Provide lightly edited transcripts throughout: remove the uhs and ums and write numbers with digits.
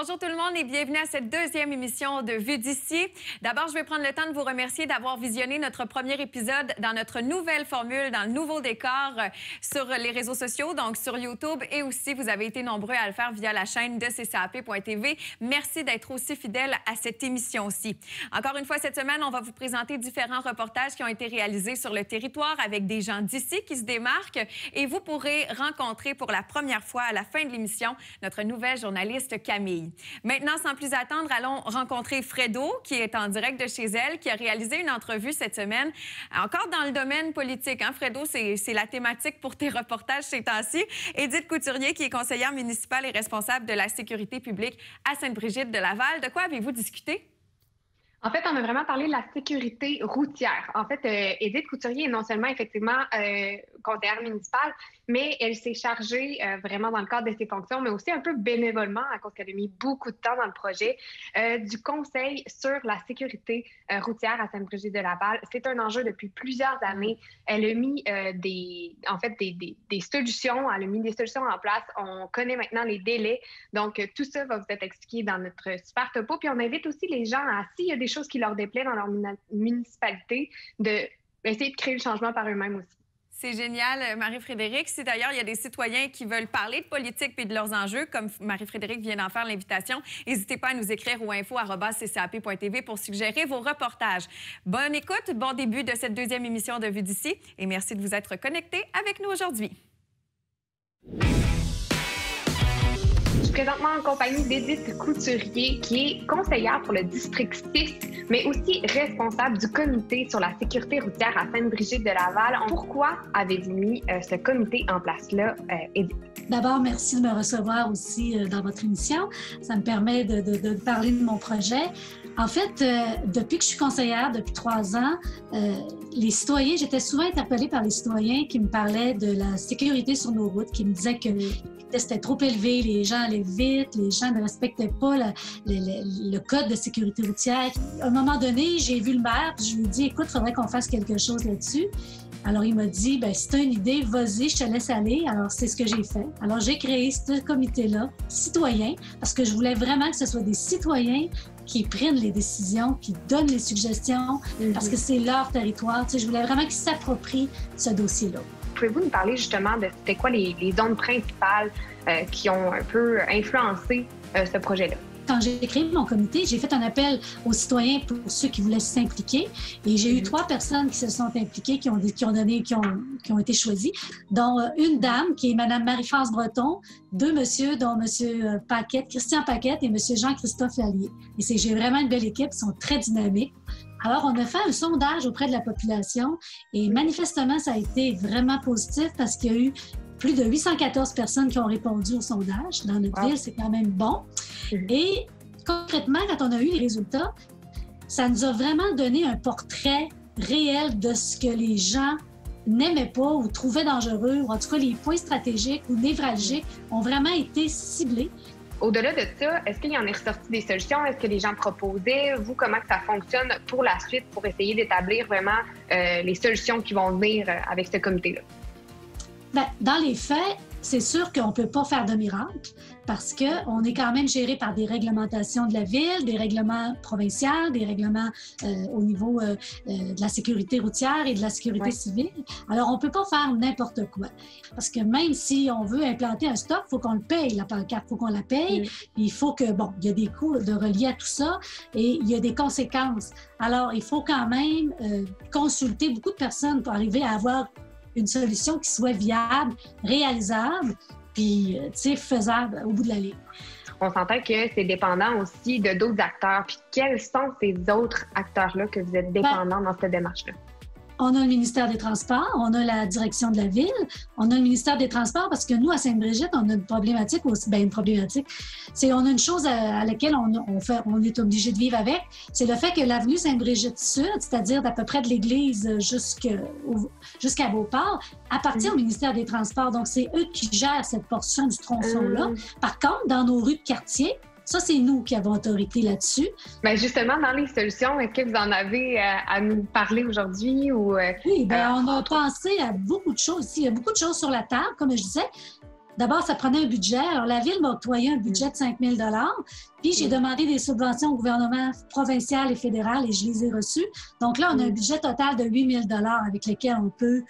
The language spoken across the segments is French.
Bonjour tout le monde et bienvenue à cette deuxième émission de Vue d'ici. D'abord, je vais prendre le temps de vous remercier d'avoir visionné notre premier épisode dans notre nouvelle formule, dans le nouveau décor sur les réseaux sociaux, donc sur YouTube, et aussi vous avez été nombreux à le faire via la chaîne de ccap.tv. Merci d'être aussi fidèles à cette émission-ci. Encore une fois, cette semaine, on va vous présenter différents reportages qui ont été réalisés sur le territoire avec des gens d'ici qui se démarquent et vous pourrez rencontrer pour la première fois à la fin de l'émission notre nouvelle journaliste Camille. Maintenant, sans plus attendre, allons rencontrer Fredo, qui est en direct de chez elle, qui a réalisé une entrevue cette semaine, encore dans le domaine politique. Hein, Fredo, c'est la thématique pour tes reportages ces temps-ci. Édith Couturier, qui est conseillère municipale et responsable de la sécurité publique à Sainte-Brigitte de Laval. De quoi avez-vous discuté? En fait, on a vraiment parlé de la sécurité routière. En fait, Édith Couturier est non seulement effectivement conseillère municipale, mais elle s'est chargée vraiment dans le cadre de ses fonctions, mais aussi un peu bénévolement, à cause qu'elle a mis beaucoup de temps dans le projet, du conseil sur la sécurité routière à Sainte-Brigitte de Laval. C'est un enjeu depuis plusieurs années. Elle a mis des solutions, elle a mis des solutions en place. On connaît maintenant les délais. Donc, tout ça va vous être expliqué dans notre super topo. Puis, on invite aussi les gens à, s'il y a des choses qui leur déplaisent dans leur municipalité, d'essayer de créer le changement par eux-mêmes aussi. C'est génial, Marie-Frédérique. Si d'ailleurs il y a des citoyens qui veulent parler de politique et de leurs enjeux, comme Marie-Frédérique vient d'en faire l'invitation, n'hésitez pas à nous écrire au info@ccap.tv pour suggérer vos reportages. Bonne écoute, bon début de cette deuxième émission de Vue d'ici et merci de vous être connectés avec nous aujourd'hui. Je suis présentement en compagnie d'Édith Couturier, qui est conseillère pour le district 6, mais aussi responsable du comité sur la sécurité routière à Sainte-Brigitte de Laval. Pourquoi avez-vous mis ce comité en place-là, Édith? D'abord, merci de me recevoir aussi dans votre émission. Ça me permet de parler de mon projet. En fait, depuis que je suis conseillère, depuis 3 ans, les citoyens, j'étais souvent interpellée par les citoyens qui me parlaient de la sécurité sur nos routes, qui me disaient que c'était trop élevé, les gens allaient vite, les gens ne respectaient pas le code de sécurité routière. À un moment donné, j'ai vu le maire, puis je lui ai dit, écoute, il faudrait qu'on fasse quelque chose là-dessus. Alors, il m'a dit, bien, si tu as une idée, vas-y, je te laisse aller. Alors, c'est ce que j'ai fait. Alors, j'ai créé ce comité-là, citoyen, parce que je voulais vraiment que ce soit des citoyens qui prennent les décisions, qui donnent les suggestions, parce que c'est leur territoire. Tu sais, je voulais vraiment qu'ils s'approprient ce dossier-là. Pouvez-vous nous parler justement de c'était quoi les zones principales qui ont un peu influencé ce projet-là? Quand j'ai créé mon comité, j'ai fait un appel aux citoyens pour ceux qui voulaient s'impliquer. Et j'ai eu 3 personnes qui se sont impliquées, qui ont été choisies, dont une dame qui est Mme Marie-France Breton, 2 messieurs, dont M. Paquette, Christian Paquette et M. Jean-Christophe Lallier. Et j'ai vraiment une belle équipe, ils sont très dynamiques. Alors, on a fait un sondage auprès de la population et manifestement, ça a été vraiment positif parce qu'il y a eu plus de 814 personnes qui ont répondu au sondage. Dans notre ville, c'est quand même bon. Et concrètement, quand on a eu les résultats, ça nous a vraiment donné un portrait réel de ce que les gens n'aimaient pas ou trouvaient dangereux, ou en tout cas les points stratégiques ou névralgiques ont vraiment été ciblés. Au-delà de ça, est-ce qu'il y en est ressorti des solutions? Est-ce que les gens proposaient? Vous, comment que ça fonctionne pour la suite, pour essayer d'établir vraiment les solutions qui vont venir avec ce comité-là? Bien, dans les faits, c'est sûr qu'on ne peut pas faire de miracle parce qu'on est quand même géré par des réglementations de la ville, des règlements provinciaux, des règlements au niveau de la sécurité routière et de la sécurité civile. Alors, on ne peut pas faire n'importe quoi. Parce que même si on veut implanter un stop, il faut qu'on le paye, la pancarte, il faut qu'on la paye. Il faut que, bon, il y a des coûts de reliés à tout ça et il y a des conséquences. Alors, il faut quand même consulter beaucoup de personnes pour arriver à avoir une solution qui soit viable, réalisable, puis, tu sais, faisable au bout de la ligne. On s'entend que c'est dépendant aussi de d'autres acteurs. Puis, quels sont ces autres acteurs-là que vous êtes dépendants dans cette démarche-là? On a le ministère des Transports, on a la direction de la ville, on a le ministère des Transports parce que nous, à Sainte-Brigitte, on a une problématique aussi. Bien, une problématique. On a une chose à laquelle on est obligé de vivre avec, c'est le fait que l'avenue Sainte-Brigitte-Sud, c'est-à-dire d'à peu près de l'église jusqu'à Beauport, appartient au ministère des Transports. Donc, c'est eux qui gèrent cette portion du tronçon-là. Par contre, dans nos rues de quartier, ça, c'est nous qui avons autorité là-dessus. Bien, justement, dans les solutions, est-ce que vous en avez à nous parler aujourd'hui? Oui, bien, on a pensé à beaucoup de choses ici. Il y a beaucoup de choses sur la table, comme je disais. D'abord, ça prenait un budget. Alors, la Ville m'a octroyé un budget de 5 000 $. Puis, j'ai demandé des subventions au gouvernement provincial et fédéral et je les ai reçues. Donc là, on a un budget total de 8 000 $ avec lesquels on peut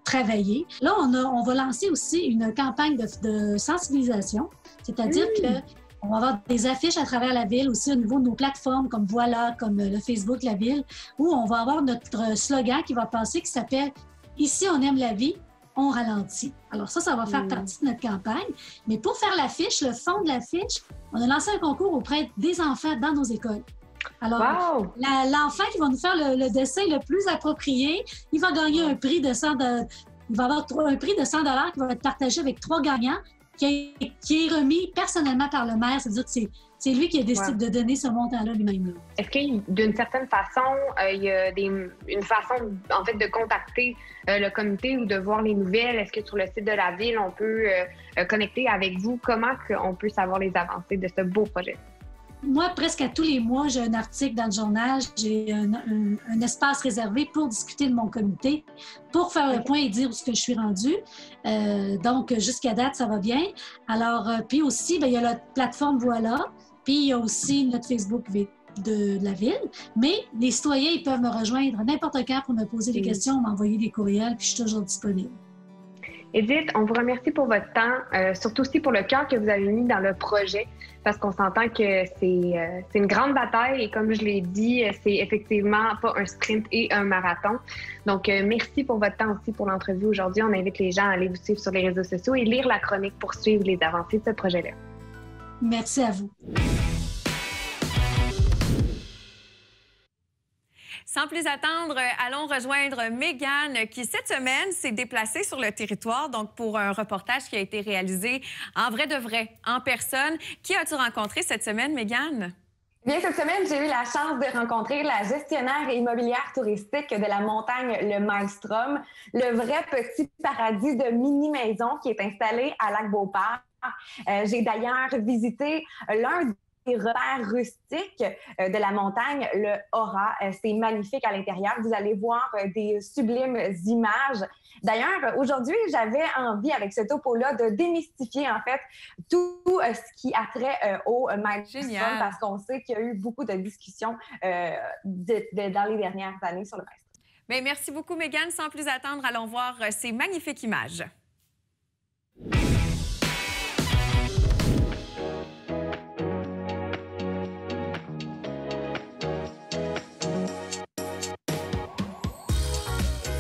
travailler. Là, on va lancer aussi une campagne de sensibilisation, c'est-à-dire qu'on va avoir des affiches à travers la Ville, aussi au niveau de nos plateformes comme Voilà, comme le Facebook de la Ville, où on va avoir notre slogan qui va passer qui s'appelle « Ici, on aime la vie ». On ralentit. Alors ça va faire partie de notre campagne. Mais pour faire l'affiche, le fond de l'affiche, on a lancé un concours auprès des enfants dans nos écoles. Alors, l'enfant qui va nous faire le dessin le plus approprié, il va gagner un prix de 100 $. Il va avoir un prix de 100 $ qui va être partagé avec 3 gagnants, qui est remis personnellement par le maire. C'est-à-dire que c'est lui qui a décidé de donner ce montant-là lui-même. Est-ce qu'il d'une certaine façon, il y a une façon en fait de contacter le comité ou de voir les nouvelles? Est-ce que sur le site de la Ville, on peut connecter avec vous? Comment on peut savoir les avancées de ce beau projet? Moi, presque à tous les mois, j'ai un article dans le journal, j'ai un espace réservé pour discuter de mon comité, pour faire le point et dire où est-ce que je suis rendue. Donc, jusqu'à date, ça va bien. Alors, puis aussi, bien, il y a la plateforme Voilà, puis il y a aussi notre Facebook de la Ville. Mais les citoyens, ils peuvent me rejoindre n'importe quand pour me poser des questions, m'envoyer des courriels, puis je suis toujours disponible. Édith, on vous remercie pour votre temps, surtout aussi pour le cœur que vous avez mis dans le projet, parce qu'on s'entend que c'est une grande bataille et comme je l'ai dit, c'est effectivement pas un sprint et un marathon. Donc, merci pour votre temps aussi pour l'entrevue aujourd'hui. On invite les gens à aller vous suivre sur les réseaux sociaux et lire la chronique pour suivre les avancées de ce projet-là. Merci à vous. Sans plus attendre, allons rejoindre Mégane qui, cette semaine, s'est déplacée sur le territoire donc pour un reportage qui a été réalisé en vrai de vrai, en personne. Qui as-tu rencontré cette semaine, Mégane? Bien, cette semaine, j'ai eu la chance de rencontrer la gestionnaire immobilière touristique de la montagne Le Maelstrom, le vrai petit paradis de mini-maison qui est installé à Lac-Beauport. J'ai d'ailleurs visité l'un des repères rustiques de la montagne, le Aura. C'est magnifique à l'intérieur. Vous allez voir des sublimes images. D'ailleurs, aujourd'hui, j'avais envie, avec ce topo-là, de démystifier, en fait, tout ce qui a trait au Maelstrom, parce qu'on sait qu'il y a eu beaucoup de discussions dans les dernières années sur le Maelstrom. Bien, merci beaucoup, Mégane. Sans plus attendre, allons voir ces magnifiques images.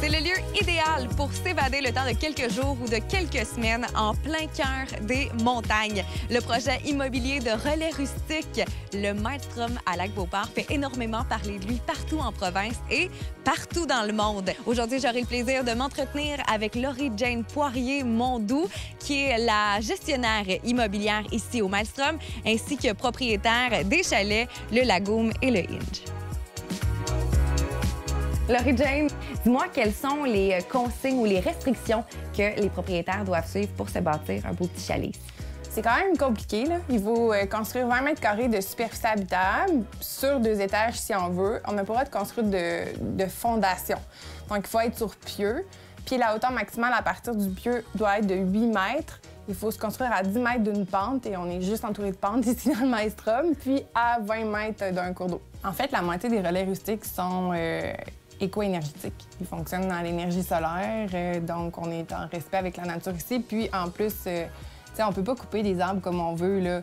C'est le lieu idéal pour s'évader le temps de quelques jours ou de quelques semaines en plein cœur des montagnes. Le projet immobilier de relais rustique, le Maelstrom à Lac-Beauport, fait énormément parler de lui partout en province et partout dans le monde. Aujourd'hui, j'aurai le plaisir de m'entretenir avec Laurie-Jane Poirier-Mondou, qui est la gestionnaire immobilière ici au Maelstrom, ainsi que propriétaire des chalets, le Lagoum et le Hinge. Laurie-Jane, dis-moi quelles sont les consignes ou les restrictions que les propriétaires doivent suivre pour se bâtir un beau petit chalet. C'est quand même compliqué, là. Il faut construire 20 mètres carrés de superficie habitable sur 2 étages si on veut. On n'a pas le droit de construire de fondation. Donc, il faut être sur pieux. Puis la hauteur maximale à partir du pieu doit être de 8 mètres. Il faut se construire à 10 mètres d'une pente et on est juste entouré de pentes ici dans le Maelstrom, puis à 20 mètres d'un cours d'eau. En fait, la moitié des relais rustiques sont éco-énergétiques. Ils fonctionnent dans l'énergie solaire, donc on est en respect avec la nature ici. Puis en plus, on peut pas couper des arbres comme on veut, là.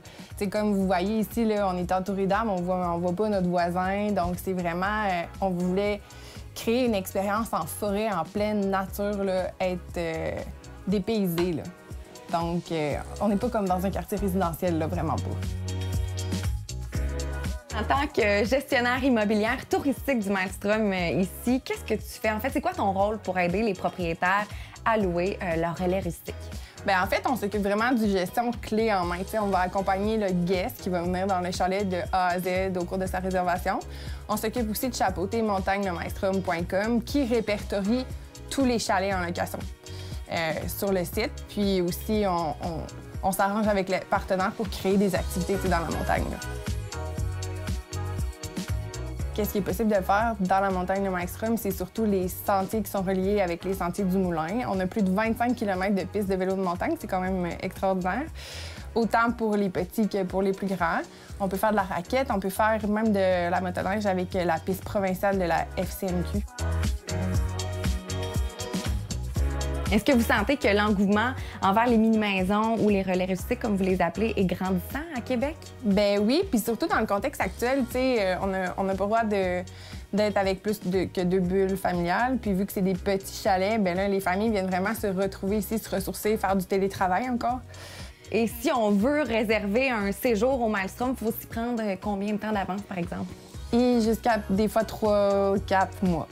Comme vous voyez ici, là, on est entouré d'arbres, on voit pas notre voisin. Donc c'est vraiment, on voulait créer une expérience en forêt, en pleine nature, là, être dépaysé, là. Donc on n'est pas comme dans un quartier résidentiel, là, vraiment pas. En tant que gestionnaire immobilière touristique du Maelstrom ici, qu'est-ce que tu fais? En fait, c'est quoi ton rôle pour aider les propriétaires à louer leur relais rustique? Bien, en fait, on s'occupe vraiment du gestion clé en main. On va accompagner le guest qui va venir dans le chalet de A à Z au cours de sa réservation. On s'occupe aussi de chapeauter montagnelemaelstrom.com qui répertorie tous les chalets en location sur le site. Puis aussi, on s'arrange avec les partenaires pour créer des activités dans la montagne, là. qu'est-ce qui est possible de faire dans la montagne de Maelstrom, c'est surtout les sentiers qui sont reliés avec les sentiers du Moulin. On a plus de 25 km de pistes de vélo de montagne, c'est quand même extraordinaire. Autant pour les petits que pour les plus grands. On peut faire de la raquette, on peut faire même de la motoneige avec la piste provinciale de la FCMQ. Est-ce que vous sentez que l'engouement envers les mini-maisons ou les relais rustiques, comme vous les appelez, est grandissant à Québec? Ben oui, puis surtout dans le contexte actuel, tu sais, on n'a pas le droit d'être avec plus que 2 bulles familiales. Puis vu que c'est des petits chalets, ben là, les familles viennent vraiment se retrouver ici, se ressourcer, faire du télétravail encore. Et si on veut réserver un séjour au Maelstrom, il faut s'y prendre combien de temps d'avance, par exemple? Et jusqu'à des fois 3-4 mois.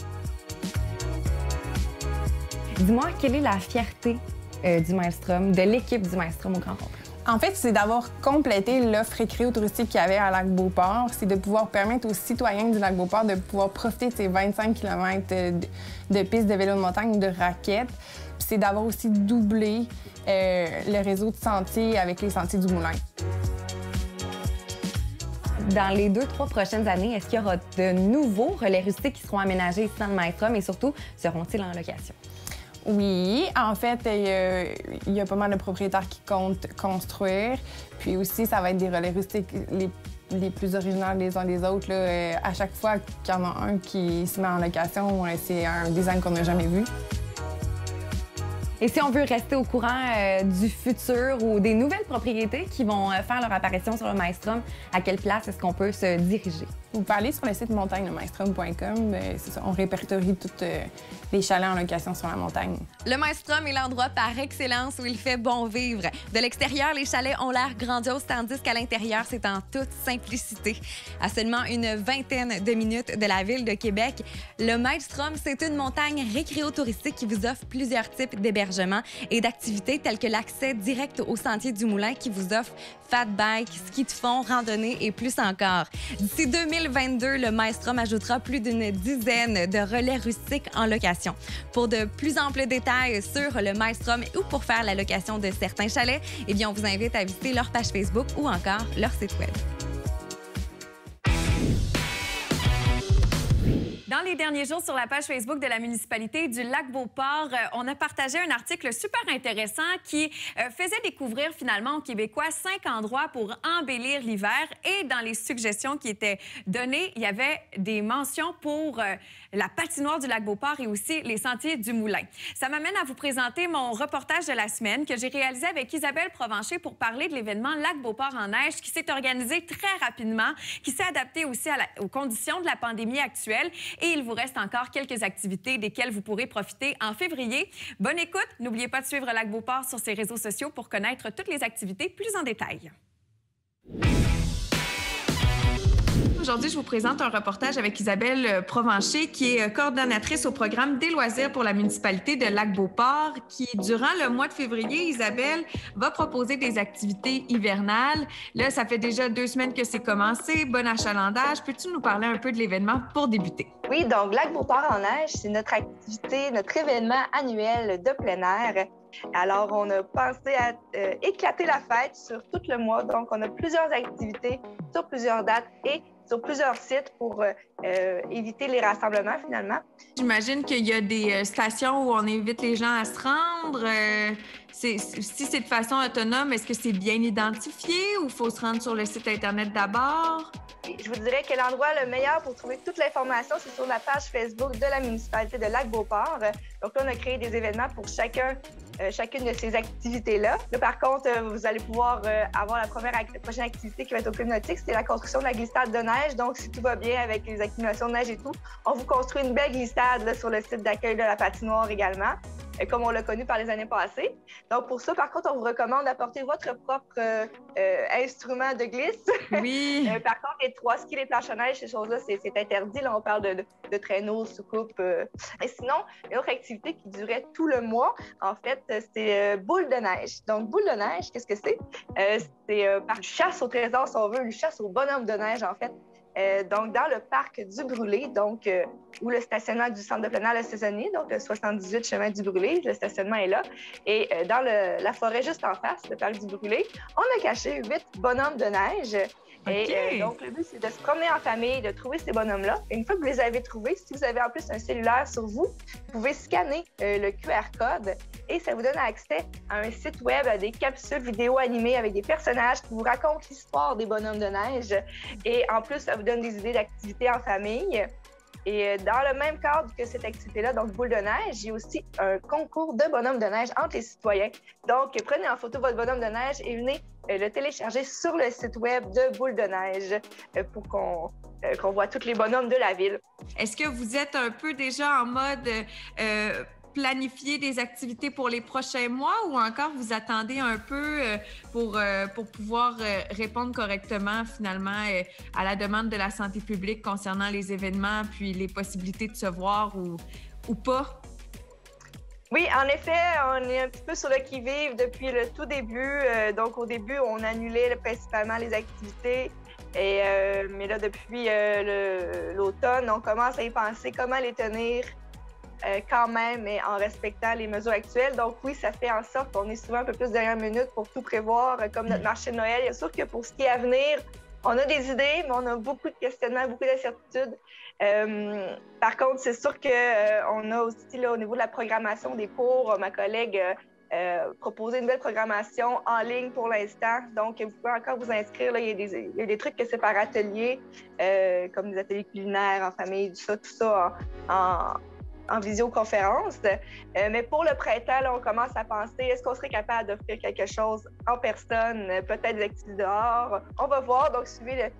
Dis-moi, quelle est la fierté du Maelstrom, de l'équipe du Maelstrom au grand complet? En fait, c'est d'avoir complété l'offre récréo-touristique qu'il y avait à Lac-Beauport. C'est de pouvoir permettre aux citoyens du Lac-Beauport de pouvoir profiter de ces 25 km de pistes de vélo de montagne ou de raquettes. Puis c'est d'avoir aussi doublé le réseau de sentiers avec les sentiers du Moulin. Dans les 2-3 prochaines années, est-ce qu'il y aura de nouveaux relais rustiques qui seront aménagés ici dans le Maelstrom et surtout, seront-ils en location? Oui, en fait, il y a pas mal de propriétaires qui comptent construire. Puis aussi, ça va être des relais rustiques les plus originaux les uns des autres. Là. À chaque fois qu'il y en a un qui se met en location, c'est un design qu'on n'a jamais vu. Et si on veut rester au courant du futur ou des nouvelles propriétés qui vont faire leur apparition sur le Maelstrom, à quelle place est-ce qu'on peut se diriger? Vous pouvez aller sur le site montagne-le-maelstrom.com. C'est ça, on répertorie tous les chalets en location sur la montagne. Le Maelstrom est l'endroit par excellence où il fait bon vivre. De l'extérieur, les chalets ont l'air grandioses, tandis qu'à l'intérieur, c'est en toute simplicité. À seulement une vingtaine de minutes de la ville de Québec, le Maelstrom, c'est une montagne récréo-touristique qui vous offre plusieurs types d'hébergements et d'activités telles que l'accès direct au sentier du Moulin qui vous offre fat bike, ski de fond, randonnée et plus encore. D'ici 2022, le Maelstrom ajoutera plus d'une dizaine de relais rustiques en location. Pour de plus amples détails sur le Maelstrom ou pour faire la location de certains chalets, eh bien, on vous invite à visiter leur page Facebook ou encore leur site web. Dans les derniers jours, sur la page Facebook de la municipalité du Lac-Beauport, on a partagé un article super intéressant qui faisait découvrir finalement aux Québécois 5 endroits pour embellir l'hiver. Et dans les suggestions qui étaient données, il y avait des mentions pour la patinoire du Lac-Beauport et aussi les sentiers du Moulin. Ça m'amène à vous présenter mon reportage de la semaine que j'ai réalisé avec Isabelle Provencher pour parler de l'événement Lac-Beauport en neige qui s'est organisé très rapidement, qui s'est adapté aussi aux conditions de la pandémie actuelle. Et il vous reste encore quelques activités desquelles vous pourrez profiter en février. Bonne écoute! N'oubliez pas de suivre Lac-Beauport sur ses réseaux sociaux pour connaître toutes les activités plus en détail. Aujourd'hui, je vous présente un reportage avec Isabelle Provencher, qui est coordonnatrice au programme des loisirs pour la municipalité de Lac-Beauport, qui, durant le mois de février, Isabelle, va proposer des activités hivernales. Là, ça fait déjà 2 semaines que c'est commencé. Bon achalandage. Peux-tu nous parler un peu de l'événement pour débuter? Oui, donc Lac-Beauport en neige, c'est notre activité, notre événement annuel de plein air. Alors, on a pensé à éclater la fête sur tout le mois. Donc, on a plusieurs activités sur plusieurs dates et sur plusieurs sites pour éviter les rassemblements, finalement. J'imagine qu'il y a des stations où on invite les gens à se rendre. Si c'est de façon autonome, est-ce que c'est bien identifié ou il faut se rendre sur le site Internet d'abord? Je vous dirais que l'endroit le meilleur pour trouver toute l'information, c'est sur la page Facebook de la municipalité de Lac-Beauport. Donc là, on a créé des événements pour chacune de ces activités-là. Là, par contre, vous allez pouvoir avoir la prochaine activité qui va être au Club nautique, c'est la construction de la glissade de neige. Donc, si tout va bien avec les accumulations de neige et tout, on vous construit une belle glissade là, sur le site d'accueil de la patinoire également, comme on l'a connu par les années passées. Donc, pour ça, par contre, on vous recommande d'apporter votre propre instrument de glisse. Oui. Par contre, les 3 skis, les planches à neige, ces choses-là, c'est interdit. Là, on parle de traîneaux, soucoupes. Et sinon, une autre activité qui durait tout le mois, en fait, c'est boule de neige. Donc, boule de neige, qu'est-ce que c'est? C'est par chasse au trésor, si on veut, une chasse au bonhomme de neige, en fait. donc dans le parc du Brûlé, donc où le stationnement du centre de plein air Le Saisonnier, donc le 78 chemin du Brûlé, le stationnement est là. Et dans la forêt juste en face, le parc du Brûlé, on a caché 8 bonhommes de neige. Et donc, le but, c'est de se promener en famille, de trouver ces bonhommes-là. Une fois que vous les avez trouvés, si vous avez en plus un cellulaire sur vous, vous pouvez scanner le QR code et ça vous donne accès à un site web, à des capsules vidéo animées avec des personnages qui vous racontent l'histoire des bonhommes de neige. Et en plus, ça vous donne des idées d'activités en famille. Et dans le même cadre que cette activité-là, donc Boule de neige, il y a aussi un concours de bonhommes de neige entre les citoyens. Donc, prenez en photo votre bonhomme de neige et venez le télécharger sur le site web de Boule de neige pour qu'on voit tous les bonhommes de la ville. Est-ce que vous êtes un peu déjà en mode planifier des activités pour les prochains mois ou encore vous attendez un peu pour pouvoir répondre correctement finalement à la demande de la santé publique concernant les événements puis les possibilités de se voir ou pas? Oui, en effet, on est un petit peu sur le qui-vive depuis le tout début. Donc, au début, on annulait principalement les activités. Mais là, depuis l'automne, on commence à y penser comment les tenir quand même, mais en respectant les mesures actuelles. Donc oui, ça fait en sorte qu'on est souvent un peu plus dernière minute pour tout prévoir, comme notre marché de Noël. Il est sûr que pour ce qui est à venir, on a des idées, mais on a beaucoup de questionnements, beaucoup d'incertitudes. Par contre, c'est sûr qu'on a aussi, là, au niveau de la programmation des cours, ma collègue proposé une nouvelle programmation en ligne pour l'instant. Donc, vous pouvez encore vous inscrire. Là, il y a des trucs que c'est par atelier, comme des ateliers culinaires en famille, tout ça en visioconférence. Mais pour le printemps, là, on commence à penser, est-ce qu'on serait capable d'offrir quelque chose en personne, peut-être des activités dehors? On va voir, donc suivez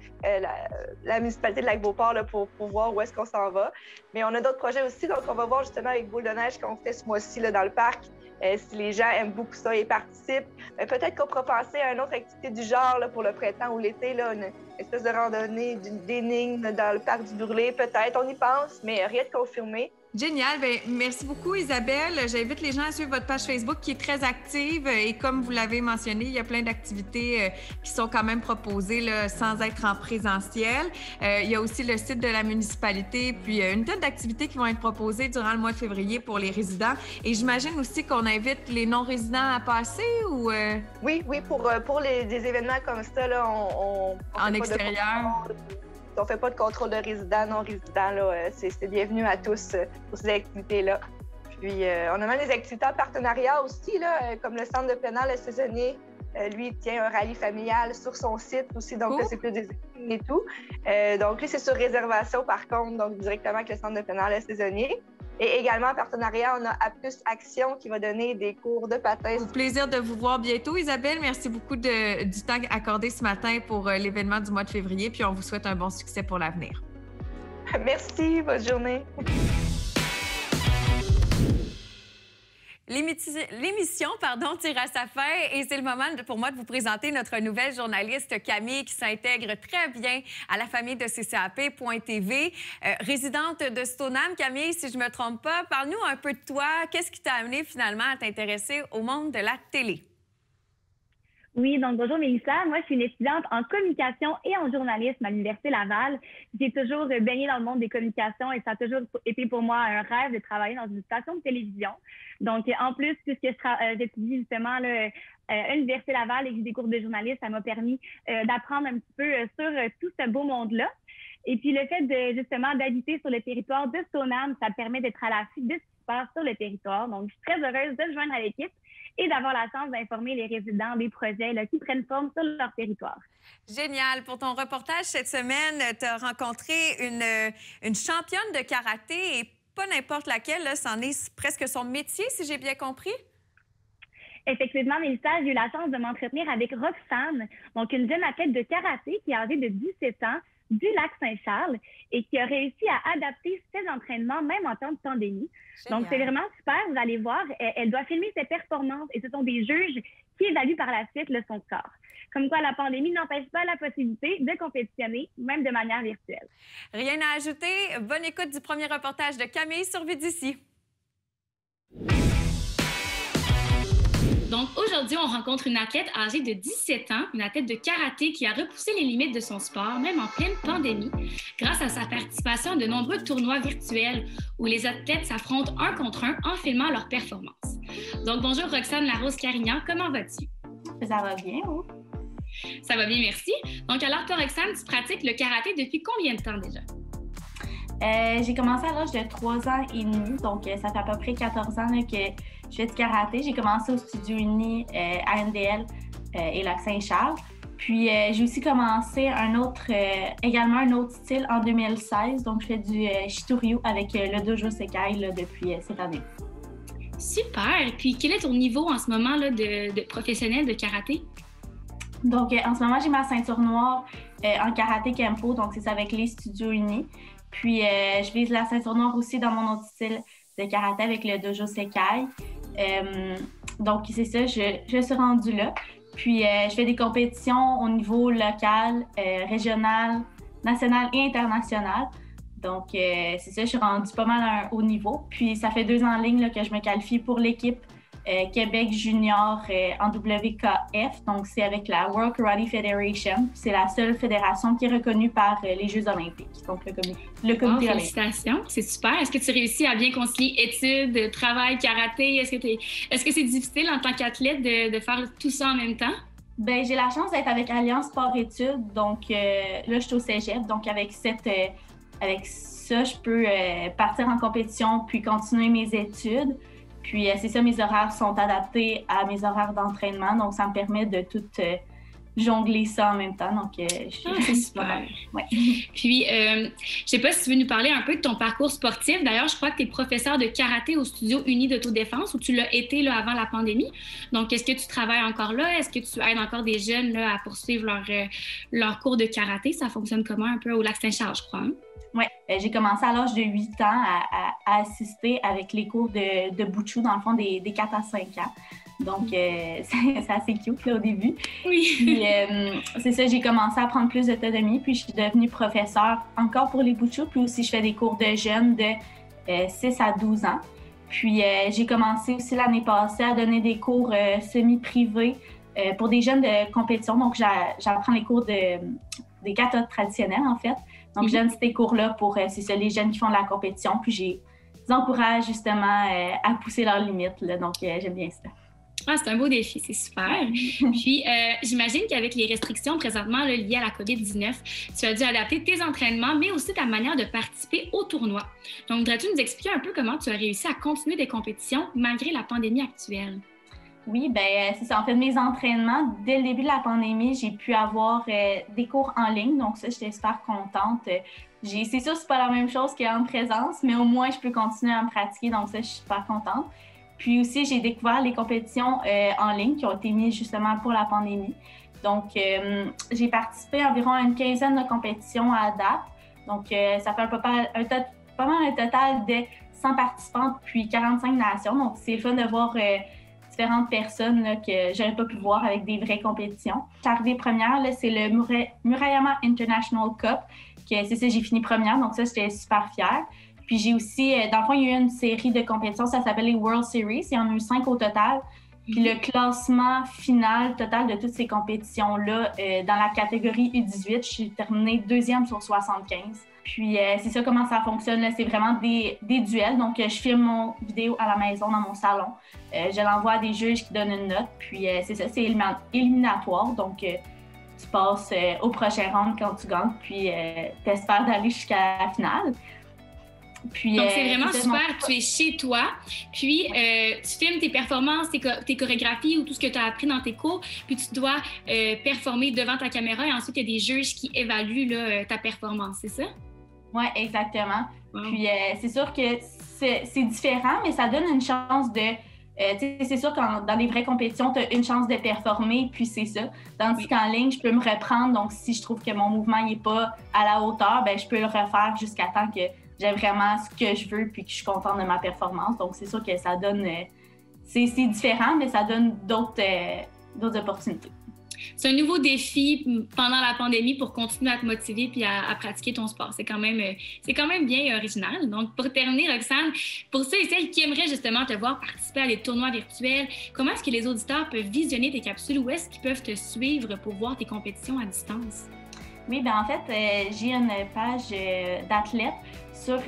la municipalité de Lac-Beauport là, pour voir où est-ce qu'on s'en va. Mais on a d'autres projets aussi, donc on va voir justement avec Boule de neige qu'on fait ce mois-ci là, dans le parc. Si les gens aiment beaucoup ça et participent, peut-être qu'on pourra penser à une autre activité du genre là, pour le printemps ou l'été, là, une espèce de randonnée, d'énigmes dans le parc du Brûlé, peut-être, on y pense, mais rien de confirmé. Génial. Bien, merci beaucoup, Isabelle. J'invite les gens à suivre votre page Facebook qui est très active et comme vous l'avez mentionné, il y a plein d'activités qui sont quand même proposées là, sans être en présentiel. Il y a aussi le site de la municipalité, puis une tonne d'activités qui vont être proposées durant le mois de février pour les résidents. Et j'imagine aussi qu'on invite les non-résidents à passer ou... Oui, pour des événements comme ça, là, on en extérieur. On ne fait pas de contrôle de résidents, non-résidents. C'est bienvenu à tous pour ces activités-là. Puis, on a même des activités en partenariat aussi, là, comme le centre de plein air Le Saisonnier. Lui, il tient un rallye familial sur son site aussi, donc là, c'est plus des équipes et tout. Donc, lui, c'est sur réservation, par contre, donc directement avec le centre de plein air Le Saisonnier. Et également, en partenariat, on a Apus Action qui va donner des cours de patin. Au plaisir de vous voir bientôt, Isabelle. Merci beaucoup du temps accordé ce matin pour l'événement du mois de février. Puis on vous souhaite un bon succès pour l'avenir. Merci. Bonne journée. L'émission tire à sa fin et c'est le moment pour moi de vous présenter notre nouvelle journaliste Camille qui s'intègre très bien à la famille de CCAP.tv. Résidente de Stoneham, Camille, si je ne me trompe pas, parle-nous un peu de toi. Qu'est-ce qui t'a amené finalement à t'intéresser au monde de la télé? Oui, donc bonjour Mélissa. Moi, je suis une étudiante en communication et en journalisme à l'Université Laval. J'ai toujours baigné dans le monde des communications et ça a toujours été pour moi un rêve de travailler dans une station de télévision. Donc, en plus, puisque j'étudie justement à l'Université Laval et que j'ai des cours de journalisme, ça m'a permis d'apprendre un petit peu sur tout ce beau monde-là. Et puis, le fait d'habiter sur le territoire de Stoneham, ça permet d'être à l'affût de ce qui se passe sur le territoire. Donc, je suis très heureuse de me joindre à l'équipe et d'avoir la chance d'informer les résidents des projets là, qui prennent forme sur leur territoire. Génial. Pour ton reportage cette semaine, tu as rencontré une championne de karaté et pas n'importe laquelle, là, c'en est presque son métier, si j'ai bien compris. Effectivement, Mélissa, j'ai eu la chance de m'entretenir avec Roxane, donc une jeune athlète de karaté qui est âgée de 17 ans, du Lac-Saint-Charles et qui a réussi à adapter ses entraînements même en temps de pandémie. Génial. Donc, c'est vraiment super. Vous allez voir, elle doit filmer ses performances et ce sont des juges qui évaluent par la suite son score. Comme quoi, la pandémie n'empêche pas la possibilité de compétitionner, même de manière virtuelle. Rien à ajouter. Bonne écoute du premier reportage de Camille sur Vue d'ici. Donc, aujourd'hui, on rencontre une athlète âgée de 17 ans, une athlète de karaté qui a repoussé les limites de son sport, même en pleine pandémie, grâce à sa participation à de nombreux tournois virtuels où les athlètes s'affrontent un contre un en filmant leurs performances. Donc, bonjour Roxane Larose-Carignan, comment vas-tu? Ça va bien, oui. Ça va bien, merci. Donc, alors, toi, Roxane, tu pratiques le karaté depuis combien de temps déjà? J'ai commencé à l'âge de 3 ans et demi, donc ça fait à peu près 14 ans là, que je fais du karaté. J'ai commencé au Studio Uni à NDL et Lac-Saint-Charles. Puis j'ai aussi commencé également un autre style en 2016, donc je fais du Shitoryu avec le Dojo Sekai là, depuis cette année. Super! Puis quel est ton niveau en ce moment là, de professionnel de karaté? Donc en ce moment, j'ai ma ceinture noire en karaté Kempo, donc c'est ça avec les Studios Unis. Puis, je vise la ceinture noire aussi dans mon autre style de karaté avec le Dojo Sekai. Donc, c'est ça, je suis rendue là. Puis, je fais des compétitions au niveau local, régional, national et international. Donc, c'est ça, je suis rendue pas mal à un haut niveau. Puis, ça fait 2 ans en ligne là, que je me qualifie pour l'équipe Québec Junior en WKF. Donc, c'est avec la World Karate Federation. C'est la seule fédération qui est reconnue par les Jeux olympiques. Donc, le comité olympique. Félicitations, c'est super. Est-ce que tu réussis à bien concilier études, travail, karaté? Est-ce que c'est difficile en tant qu'athlète de faire tout ça en même temps? Bien, j'ai la chance d'être avec Alliance Sport-Études. Donc, là, je suis au cégep. Donc, avec ça, je peux partir en compétition puis continuer mes études. Puis, c'est ça, mes horaires sont adaptés à mes horaires d'entraînement. Donc, ça me permet de tout jongler ça en même temps. Donc, c'est super. Ouais. Puis, je ne sais pas si tu veux nous parler un peu de ton parcours sportif. D'ailleurs, je crois que tu es professeur de karaté au Studio Uni d'Autodéfense où tu l'as été là, avant la pandémie. Donc, est-ce que tu travailles encore là? Est-ce que tu aides encore des jeunes là, à poursuivre leur cours de karaté? Ça fonctionne comment un peu au Lac-Saint-Charles, je crois? Hein? Oui, j'ai commencé à l'âge de 8 ans à assister avec les cours de Buchu, dans le fond, des 4 à 5 ans. Donc, c'est assez cute là, au début. Oui. Puis, c'est ça, j'ai commencé à prendre plus d'autonomie, puis je suis devenue professeure encore pour les Buchu, puis aussi je fais des cours de jeunes de 6 à 12 ans. Puis, j'ai commencé aussi l'année passée à donner des cours semi-privés pour des jeunes de compétition. Donc, j'apprends les cours des katas traditionnels, en fait. Donc, je donne ces cours-là pour c'est ça, les jeunes qui font de la compétition. Puis, je les encourage justement à pousser leurs limites. Là, donc, j'aime bien ça. Ah, c'est un beau défi, c'est super. Puis, j'imagine qu'avec les restrictions présentement là, liées à la COVID-19, tu as dû adapter tes entraînements, mais aussi ta manière de participer au tournoi. Donc, voudrais-tu nous expliquer un peu comment tu as réussi à continuer des compétitions malgré la pandémie actuelle? Oui, bien, c'est ça. En fait, mes entraînements, dès le début de la pandémie, j'ai pu avoir des cours en ligne. Donc, ça, j'étais super contente. C'est sûr, c'est pas la même chose qu'en présence, mais au moins, je peux continuer à me pratiquer. Donc, ça, je suis super contente. Puis aussi, j'ai découvert les compétitions en ligne qui ont été mises justement pour la pandémie. Donc, j'ai participé à environ une quinzaine de compétitions à date. Donc, ça fait pas mal un total de 100 participantes puis 45 nations. Donc, c'est le fun de voir différentes personnes là, que j'aurais pas pu voir avec des vraies compétitions. J'arrivée première, là, c'est le Murayama International Cup. C'est ça, j'ai fini première. Donc, ça, j'étais super fière. Puis j'ai aussi, dans le fond, il y a eu une série de compétitions, ça s'appelle les World Series. Il y en a eu 5 au total. Puis le classement final total de toutes ces compétitions-là, dans la catégorie U18, je suis terminée 2e sur 75. Puis c'est ça comment ça fonctionne. Là. C'est vraiment des duels. Donc, je filme mon vidéo à la maison, dans mon salon. Je l'envoie à des juges qui donnent une note. Puis c'est ça, c'est éliminatoire. Donc, tu passes au prochain round quand tu gagnes. Puis tu espères d'aller jusqu'à la finale. Puis, donc, c'est vraiment super. Tu es chez toi, puis tu filmes tes performances, tes chorégraphies ou tout ce que tu as appris dans tes cours, puis tu dois performer devant ta caméra et ensuite, il y a des juges qui évaluent là, ta performance, c'est ça? Oui, exactement. Wow. Puis, c'est sûr que c'est différent, mais ça donne une chance de... c'est sûr que dans les vraies compétitions, tu as une chance de performer, puis c'est ça. Tandis qu'en ligne, je peux me reprendre. Donc, si je trouve que mon mouvement n'est pas à la hauteur, ben je peux le refaire jusqu'à temps que j'ai vraiment ce que je veux puis que je suis contente de ma performance. Donc, c'est sûr que ça donne... c'est différent, mais ça donne d'autres opportunités. un nouveau défi pendant la pandémie pour continuer à te motiver puis à pratiquer ton sport. C'est quand même bien et original. Donc, pour terminer, Roxane, pour ceux et celles qui aimeraient justement te voir participer à des tournois virtuels, comment est-ce que les auditeurs peuvent visionner tes capsules? Où est-ce qu'ils peuvent te suivre pour voir tes compétitions à distance? Oui, bien en fait, j'ai une page d'athlète sur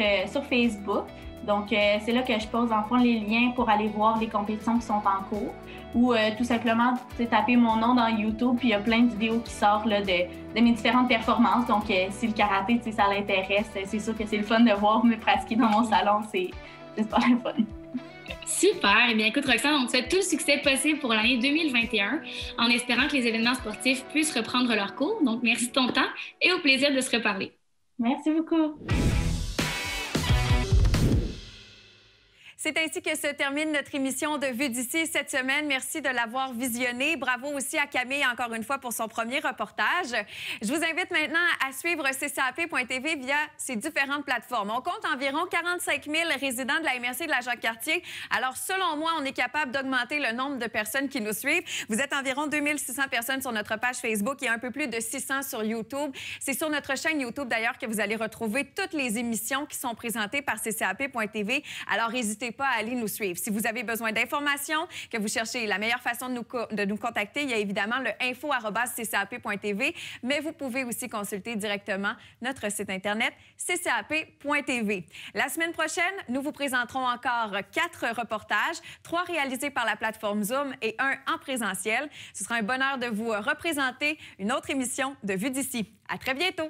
Facebook. Donc, c'est là que je pose en fond les liens pour aller voir les compétitions qui sont en cours. Ou tout simplement taper mon nom dans YouTube, puis il y a plein de vidéos qui sortent là, de mes différentes performances. Donc, si le karaté, ça l'intéresse, c'est sûr que c'est le fun de voir me pratiquer dans mon salon. C'est super le fun. Super! Eh bien, écoute, Roxane, on te souhaite tout le succès possible pour l'année 2021 en espérant que les événements sportifs puissent reprendre leur cours. Donc, merci de ton temps et au plaisir de se reparler. Merci beaucoup! C'est ainsi que se termine notre émission de Vue d'ici cette semaine. Merci de l'avoir visionnée. Bravo aussi à Camille, encore une fois, pour son premier reportage. Je vous invite maintenant à suivre ccap.tv via ses différentes plateformes. On compte environ 45 000 résidents de la MRC de la Jacques-Cartier. Alors, selon moi, on est capable d'augmenter le nombre de personnes qui nous suivent. Vous êtes environ 2600 personnes sur notre page Facebook et un peu plus de 600 sur YouTube. C'est sur notre chaîne YouTube, d'ailleurs, que vous allez retrouver toutes les émissions qui sont présentées par ccap.tv. Alors, n'hésitez pas à aller nous suivre. Si vous avez besoin d'informations, que vous cherchez la meilleure façon de nous contacter, il y a évidemment le info@ccap.tv, mais vous pouvez aussi consulter directement notre site Internet ccap.tv. La semaine prochaine, nous vous présenterons encore 4 reportages, 3 réalisés par la plateforme Zoom et 1 en présentiel. Ce sera un bonheur de vous représenter une autre émission de Vue d'ici. À très bientôt!